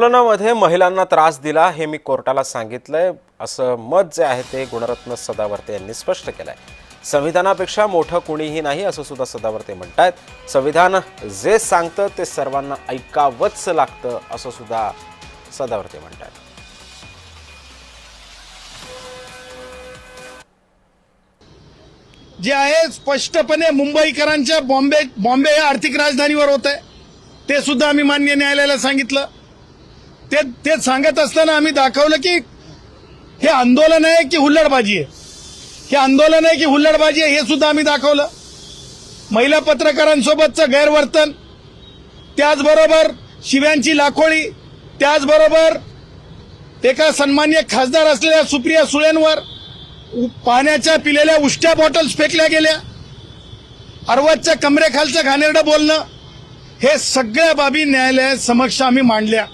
आंदोलनामध्ये महिलांना त्रास दिला हे मी कोर्टाला सांगितलंय असं मत जे आहे ते गुणरत्न सदावर्ते यांनी स्पष्ट केलंय। संविधानापेक्षा मोठं कुणीही नाही असं सुद्धा सदावर्ते म्हणतात। संविधान जे सांगतं ते सर्वांना ऐकावंच लागतं असं सुद्धा सदावर्ते म्हणतात। जे आहे स्पष्टपणे मुंबईकरांच्या बॉम्बे या आर्थिक राजधानीवर होत आहे ते सुद्धा आम्ही माननीय न्यायालयाला सांगितलं। ते सांगत असताना आम्ही दाखवलं की हे आंदोलन आहे की हुल्लडबाजी आहे, हे आंदोलन आहे की हुल्लडबाजी आहे हे सुद्धा आम्ही दाखवलं। महिला पत्रकारांसोबतचं गैरवर्तन, त्याचबरोबर शिव्यांची लाखोळी, त्याचबरोबर एका सन्माननीय खासदार असलेल्या सुप्रिया सुळेंवर पाण्याच्या पिलेल्या उष्ट्या बॉटल्स फेकल्या गेल्या, अर्वतच्या कमरेखालचं घाणेरडं बोलणं, हे सगळ्या बाबी न्यायालयासमक्ष आम्ही मांडल्या।